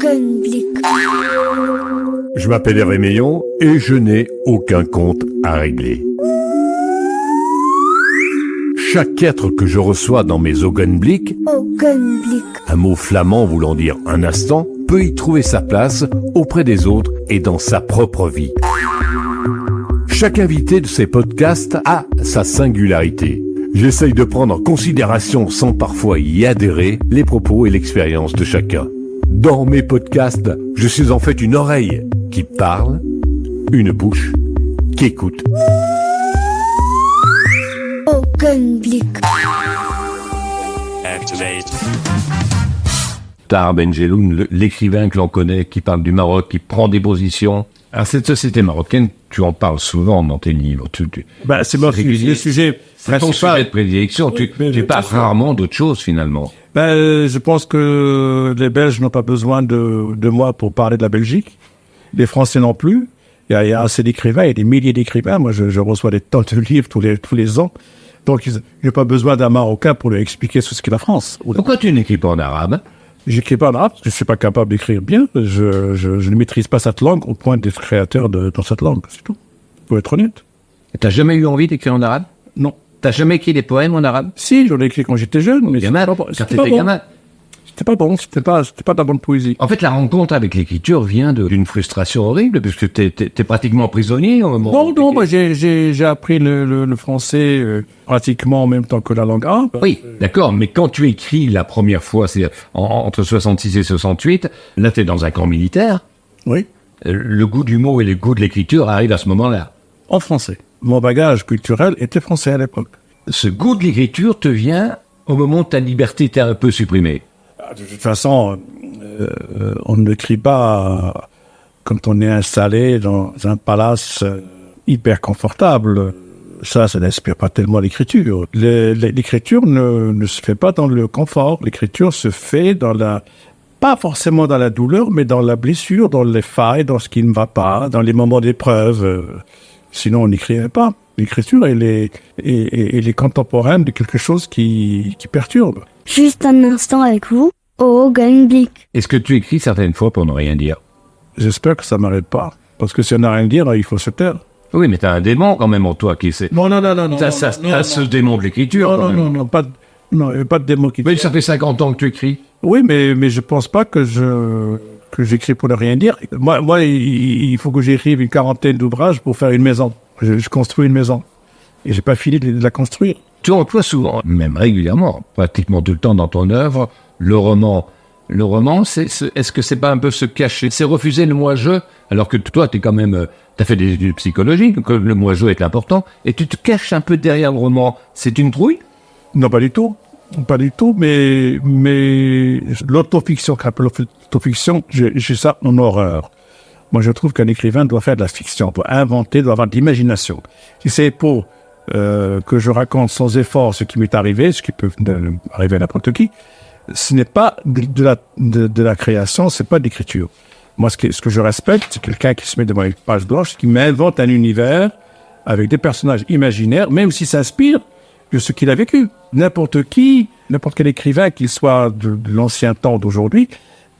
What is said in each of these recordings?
Augenblick. Je m'appelle Hervé Meillon et je n'ai aucun compte à régler. Chaque être que je reçois dans mes Augenblick, un mot flamand voulant dire un instant, peut y trouver sa place auprès des autres et dans sa propre vie. Chaque invité de ces podcasts a sa singularité. J'essaye de prendre en considération, sans parfois y adhérer, les propos et l'expérience de chacun. Dans mes podcasts, je suis en fait une oreille qui parle, une bouche qui écoute. Augenblick. Activate. Tahar Ben Jelloun, l'écrivain que l'on connaît, qui parle du Maroc, qui prend des positions. Alors cette société marocaine, tu en parles souvent dans tes livres. C'est le sujet c'est ton principal. sujet de prédilection. Tu parles rarement d'autre chose finalement. Je pense que les Belges n'ont pas besoin de moi pour parler de la Belgique. Les Français non plus. Il y a assez d'écrivains, il y a des milliers d'écrivains. Moi, je reçois des tonnes de livres tous les ans. Donc, je n'ai pas besoin d'un Marocain pour lui expliquer ce qu'est la France. Pourquoi tu n'écris pas en arabe? J'écris pas en arabe parce que je suis pas capable d'écrire bien. Je ne maîtrise pas cette langue au point d'être créateur dans cette langue. C'est tout. Faut être honnête. T'as jamais eu envie d'écrire en arabe? Non. T'as jamais écrit des poèmes en arabe? Si, j'en ai écrit quand j'étais jeune, mais Gamin, quand t'étais gamin. C'était pas bon, c'était pas de la bonne poésie. En fait, la rencontre avec l'écriture vient d'une frustration horrible, puisque t'es pratiquement prisonnier au moment. Non, moi j'ai appris le français pratiquement en même temps que la langue arabe. Oui, d'accord, mais quand tu écris la première fois, c'est entre 66 et 68, là t'es dans un camp militaire. Oui. Le goût du mot et le goût de l'écriture arrivent à ce moment-là. En français. Mon bagage culturel était français à l'époque. Ce goût de l'écriture te vient au moment où ta liberté t'est un peu supprimée. De toute façon, on ne crie pas quand on est installé dans un palace hyper confortable. Ça n'inspire pas tellement l'écriture. L'écriture ne se fait pas dans le confort. L'écriture se fait pas forcément dans la douleur, mais dans la blessure, dans les failles, dans ce qui ne va pas, dans les moments d'épreuve. Sinon, on n'écrirait pas. L'écriture, elle est contemporaine de quelque chose qui perturbe. Juste un instant avec vous, Augenblick. Est-ce que tu écris certaines fois pour ne rien dire? J'espère que ça m'arrête pas. Parce que si on n'a rien à dire, il faut se taire. Oui, mais t'as un démon quand même en toi qui sait. Non. T'as ce démon de l'écriture. Non, pas de démon qui... Mais ça fait 50 ans que tu écris. Oui, mais je pense pas que j'écris pour ne rien dire. Moi, il faut que j'écrive une quarantaine d'ouvrages pour faire une maison. Je construis une maison. Et j'ai pas fini de la construire. Tu emploies souvent, même régulièrement, pratiquement tout le temps dans ton œuvre, le roman. Le roman, est-ce que c'est pas un peu se cacher? C'est refuser le moi-je, alors que toi, t'es quand même, t'as fait des études psychologiques, que le moi-je est important, et tu te caches un peu derrière le roman. C'est une trouille? Non, pas du tout. Pas du tout, mais l'autofiction, j'ai ça en horreur. Moi, je trouve qu'un écrivain doit faire de la fiction, doit inventer, doit avoir de l'imagination. Si c'est pour que je raconte sans effort ce qui m'est arrivé, ce qui peut arriver à n'importe qui, ce n'est pas de la création, c'est pas de l'écriture. Moi, ce que je respecte, c'est quelqu'un qui se met devant une page blanche, qui m'invente un univers avec des personnages imaginaires, même s'il s'inspire de ce qu'il a vécu. N'importe quel écrivain, qu'il soit de l'ancien temps d'aujourd'hui,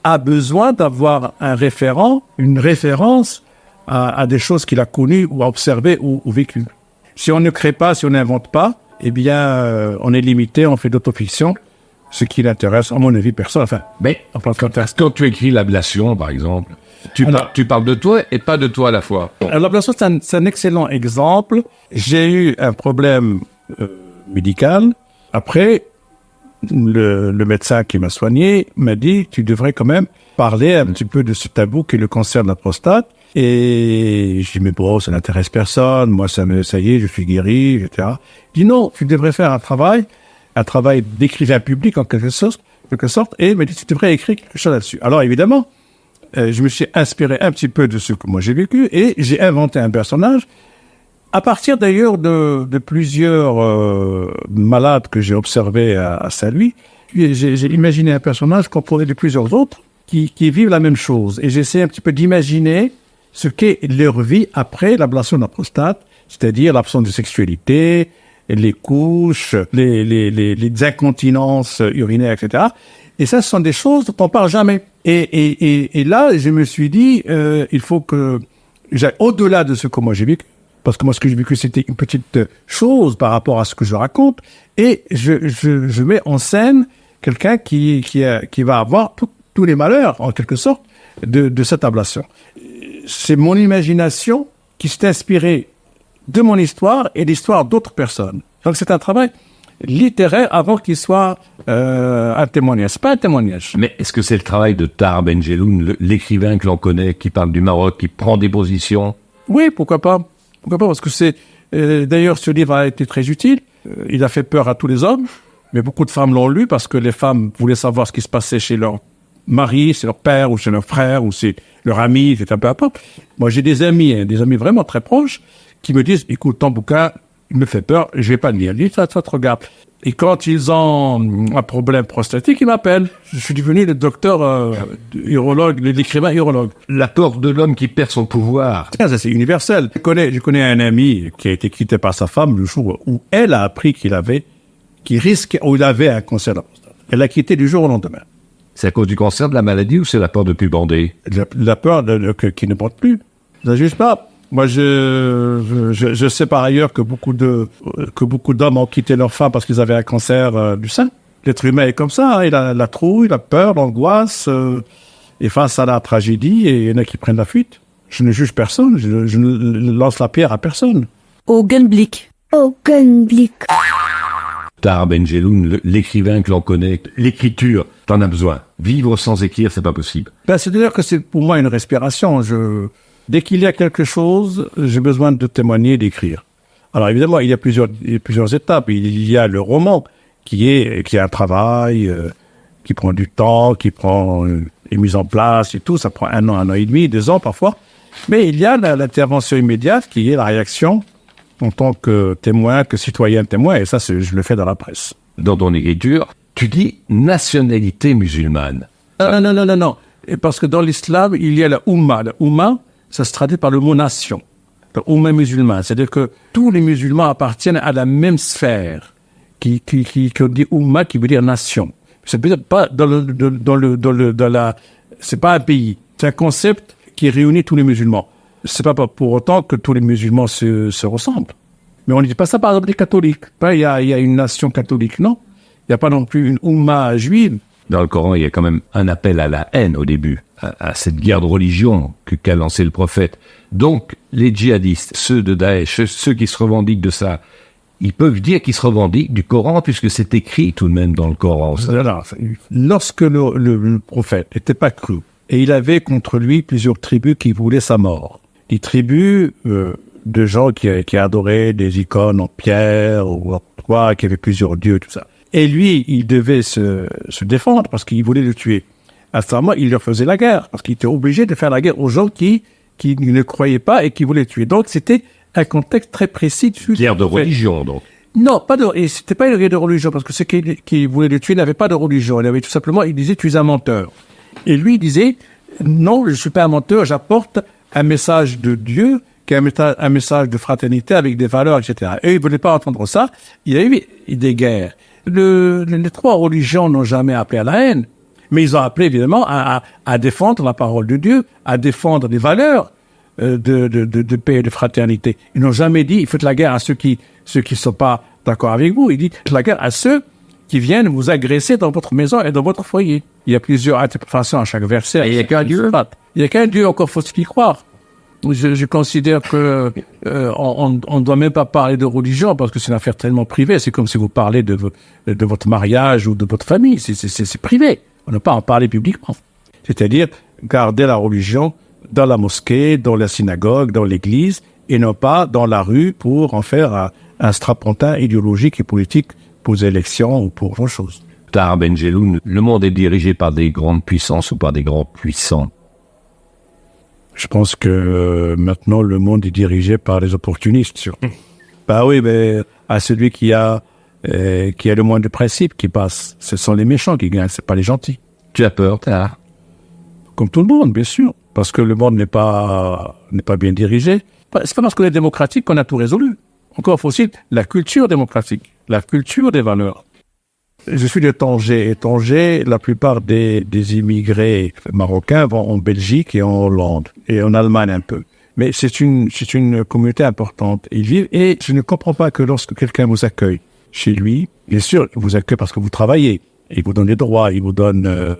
a besoin d'avoir un référent, une référence à des choses qu'il a connues ou observées ou vécues. Si on ne crée pas, si on n'invente pas, eh bien, on est limité, on fait d'autofiction, ce qui l'intéresse, à mon avis, personne. Mais quand tu écris l'ablation, par exemple, tu parles de toi et pas de toi à la fois. Alors, l'ablation, c'est un excellent exemple. J'ai eu un problème médical. Après, le médecin qui m'a soigné m'a dit, tu devrais quand même parler un petit peu de ce tabou qui est le cancer de la prostate. Et j'ai dit, mais bon, ça n'intéresse personne. Moi, ça y est, je suis guéri, etc. Il dit, non, tu devrais faire un travail d'écrivain public en quelque sorte. Et il m'a dit, tu devrais écrire quelque chose là-dessus. Alors, évidemment, je me suis inspiré un petit peu de ce que moi j'ai vécu et j'ai inventé un personnage à partir d'ailleurs de plusieurs malades que j'ai observés à Saint-Louis. J'ai imaginé un personnage composé de plusieurs autres qui vivent la même chose. Et j'essaie un petit peu d'imaginer ce qu'est leur vie après l'ablation de la prostate, c'est-à-dire l'absence de sexualité, les couches, les incontinences urinaires, etc. Et ça, ce sont des choses dont on parle jamais. Et là, je me suis dit, il faut que j'aille au-delà de ce que moi j'ai vécu. Parce que moi, ce que j'ai vécu, c'était une petite chose par rapport à ce que je raconte. Et je mets en scène quelqu'un qui va avoir tous les malheurs, en quelque sorte, de cette ablation. C'est mon imagination qui s'est inspirée de mon histoire et l'histoire d'autres personnes. Donc, c'est un travail littéraire avant qu'il soit un témoignage. C'est pas un témoignage. Mais est-ce que c'est le travail de Tahar Ben Jelloun, l'écrivain que l'on connaît, qui parle du Maroc, qui prend des positions? Oui, pourquoi pas. Pourquoi pas, parce que c'est... d'ailleurs, ce livre a été très utile. Il a fait peur à tous les hommes, mais beaucoup de femmes l'ont lu parce que les femmes voulaient savoir ce qui se passait chez leur mari, chez leur père, ou chez leur frère, ou chez leur ami, c'est un peu à peu. Moi, j'ai des amis vraiment très proches, qui me disent, écoute, ton bouquin, il me fait peur, je vais pas le lire. Je dis, ça te regarde. Et quand ils ont un problème prostatique, ils m'appellent. Je suis devenu le docteur urologue, l'écrivain urologue. La peur de l'homme qui perd son pouvoir. Ça, c'est universel. Je connais un ami qui a été quitté par sa femme le jour où elle a appris qu'il avait un cancer de la prostate. Elle l'a quitté du jour au lendemain. C'est à cause du cancer, de la maladie, ou c'est la peur de plus bander? La peur qu'il ne bande plus. Ça ne juge pas. Moi, je sais par ailleurs que beaucoup d'hommes ont quitté leur femme parce qu'ils avaient un cancer du sein. L'être humain est comme ça, hein. Il a la trouille, la peur, l'angoisse, et face à la tragédie, et il y en a qui prennent la fuite. Je ne juge personne, je ne lance la pierre à personne. Augenblick. Augenblick. Tahar Ben Jelloun, l'écrivain que l'on connaît, l'écriture, t'en as besoin. Vivre sans écrire, c'est pas possible. C'est-à-dire que c'est pour moi une respiration. Dès qu'il y a quelque chose, j'ai besoin de témoigner, d'écrire. Alors évidemment, il y a plusieurs étapes. Il y a le roman qui est un travail qui prend du temps, qui est mis en place et tout. Ça prend 1 an et demi, 2 ans parfois. Mais il y a l'intervention immédiate qui est la réaction en tant que témoin, que citoyen témoin. Et ça, je le fais dans la presse. Dans ton écriture, tu dis nationalité musulmane. Non. Et parce que dans l'islam, il y a la Oumma. La Oumma, ça se traduit par le mot nation. La Oumma musulmane. C'est-à-dire que tous les musulmans appartiennent à la même sphère, qui dit Oumma, qui veut dire nation. C'est peut-être pas c'est pas un pays. C'est un concept qui réunit tous les musulmans. C'est pas pour autant que tous les musulmans se ressemblent. Mais on ne dit pas ça par exemple des catholiques. Il y a une nation catholique, non. Il n'y a pas non plus une Oumma juive. Dans le Coran, il y a quand même un appel à la haine au début, à cette guerre de religion qu'a lancé le prophète. Donc, les djihadistes, ceux de Daesh, ceux qui se revendiquent de ça, ils peuvent dire qu'ils se revendiquent du Coran, puisque c'est écrit tout de même dans le Coran. Lorsque le prophète n'était pas cru, et il avait contre lui plusieurs tribus qui voulaient sa mort, des tribus de gens qui adoraient des icônes en pierre, ou en quoi, qui avaient plusieurs dieux, tout ça. Et lui, il devait se défendre parce qu'il voulait le tuer. À ce moment, il leur faisait la guerre, parce qu'il était obligé de faire la guerre aux gens qui ne croyaient pas et qui voulaient le tuer. Donc, c'était un contexte très précis. Guerre de religion, donc. Non, et c'était pas une guerre de religion, parce que ceux qui voulaient le tuer n'avaient pas de religion. Il avait tout simplement, il disait, tu es un menteur. Et lui, il disait, non, je suis pas un menteur, j'apporte un message de Dieu, qui est un message de fraternité avec des valeurs, etc. Et ils voulaient pas entendre ça. Il y a eu des guerres. Les 3 religions n'ont jamais appelé à la haine, mais ils ont appelé évidemment à défendre la parole de Dieu, à défendre les valeurs de paix et de fraternité. Ils n'ont jamais dit, il faut la guerre à ceux qui sont pas d'accord avec vous. Il dit, la guerre à ceux qui viennent vous agresser dans votre maison et dans votre foyer. Il y a plusieurs interprétations à chaque verset. Et il n'y a qu'un Dieu. Il n'y a qu'un Dieu, encore faut-il y croire. Je considère que on doit même pas parler de religion parce que c'est une affaire tellement privée. C'est comme si vous parlez de votre mariage ou de votre famille. C'est privé. On ne peut pas en parler publiquement. C'est-à-dire garder la religion dans la mosquée, dans la synagogue, dans l'église, et non pas dans la rue pour en faire un strapontin idéologique et politique pour les élections ou pour autre chose. Tahar Ben Jelloun, le monde est dirigé par des grandes puissances ou par des grands puissants. Je pense que maintenant le monde est dirigé par les opportunistes surtout. Bah oui, mais à celui qui a le moins de principes qui passe. Ce sont les méchants qui gagnent, c'est pas les gentils. Tu as peur, Tahar? Comme tout le monde, bien sûr, parce que le monde n'est pas bien dirigé. C'est pas parce qu'on est démocratique qu'on a tout résolu. Encore faut-il la culture démocratique, la culture des valeurs. Je suis de Tanger. Et Tanger, la plupart des immigrés marocains vont en Belgique et en Hollande. Et en Allemagne un peu. Mais c'est une communauté importante. Ils vivent. Et je ne comprends pas que lorsque quelqu'un vous accueille chez lui, bien sûr, il vous accueille parce que vous travaillez. Il vous donne des droits. Il vous donne,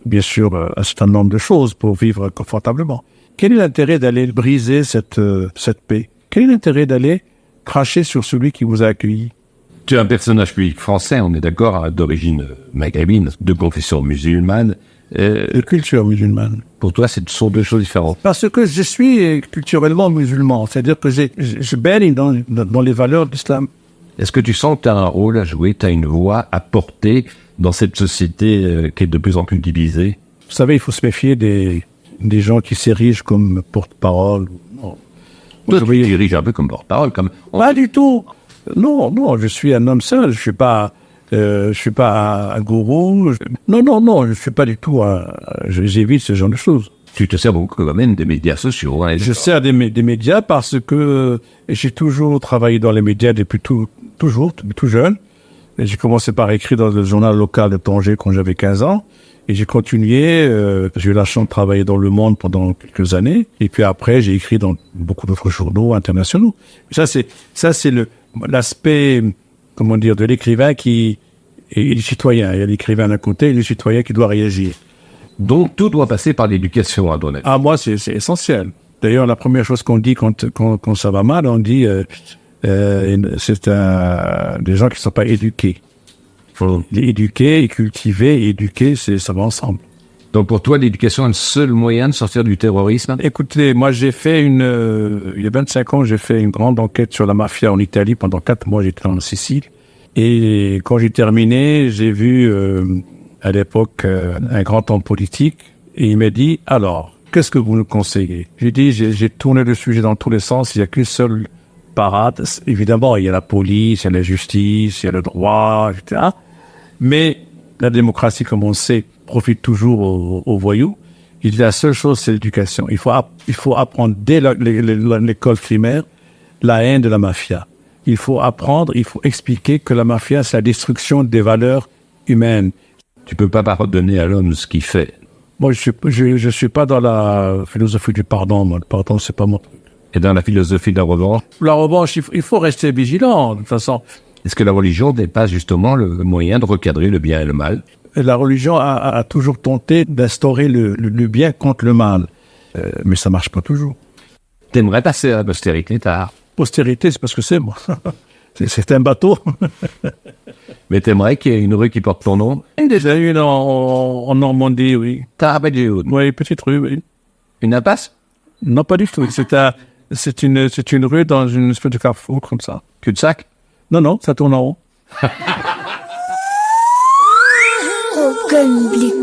bien sûr, un certain nombre de choses pour vivre confortablement. Quel est l'intérêt d'aller briser cette paix? Quel est l'intérêt d'aller cracher sur celui qui vous a accueilli? Tu es un personnage public français, on est d'accord, d'origine maghrébine, de confession musulmane. De culture musulmane. Pour toi, ce sont deux choses différentes. Parce que je suis culturellement musulman, c'est-à-dire que je baigne dans les valeurs de l'islam. Est-ce que tu sens que tu as un rôle à jouer, tu as une voix à porter dans cette société qui est de plus en plus divisée? Vous savez, il faut se méfier des gens qui s'érigent comme porte-parole. Non. Toi, tu diriges un peu comme porte-parole. Pas du tout. Non, je suis un homme seul. Je suis pas un gourou. Non, je suis pas du tout j'évite ce genre de choses. Tu te sers beaucoup quand même des médias sociaux. Hein, je sers des médias parce que j'ai toujours travaillé dans les médias depuis tout jeune. Et j'ai commencé par écrire dans le journal local de Tanger quand j'avais 15 ans. Et j'ai continué, j'ai eu la chance de travailler dans Le Monde pendant quelques années. Et puis après, j'ai écrit dans beaucoup d'autres journaux internationaux. Ça, c'est l'aspect, comment dire, de l'écrivain et du citoyen. Il y a l'écrivain d'un côté et le citoyen qui doit réagir. Donc, tout doit passer par l'éducation, à ton avis. Ah, moi, c'est essentiel. D'ailleurs, la première chose qu'on dit quand ça va mal, on dit, c'est des gens qui ne sont pas éduqués. Éduquer et cultiver et éduquer, ça va ensemble. Donc pour toi, l'éducation est le seul moyen de sortir du terrorisme? Écoutez, moi j'ai fait il y a 25 ans, j'ai fait une grande enquête sur la mafia en Italie. Pendant 4 mois, j'étais en Sicile. Et quand j'ai terminé, j'ai vu à l'époque un grand homme politique et il m'a dit, alors, qu'est-ce que vous nous conseillez? J'ai dit, j'ai tourné le sujet dans tous les sens, il n'y a qu'une seule parade. Évidemment, il y a la police, il y a la justice, il y a le droit, etc. Mais la démocratie, comme on sait, profite toujours aux voyous. Il dit la seule chose, c'est l'éducation. Il faut apprendre dès l'école primaire la haine de la mafia. Il faut expliquer que la mafia, c'est la destruction des valeurs humaines. Tu peux pas pardonner à l'homme ce qu'il fait. Moi, je suis pas dans la philosophie du pardon. Moi, le pardon, c'est pas mon truc. Et dans la philosophie de la revanche? La revanche, il faut rester vigilant, de toute façon. Est-ce que la religion n'est pas justement le moyen de recadrer le bien et le mal? La religion a toujours tenté d'instaurer le bien contre le mal. Mais ça marche pas toujours. T'aimerais passer à la postérité tard? Postérité, c'est parce que c'est moi. c'est un bateau. Mais t'aimerais qu'il y ait une rue qui porte ton nom? Il y a déjà une en Normandie, oui. Oui, petite rue, oui. Une impasse? Non, pas du tout. C'est une rue dans une espèce de carrefour comme ça. Cul-de-sac? Non, ça tourne en haut. Aucun blic.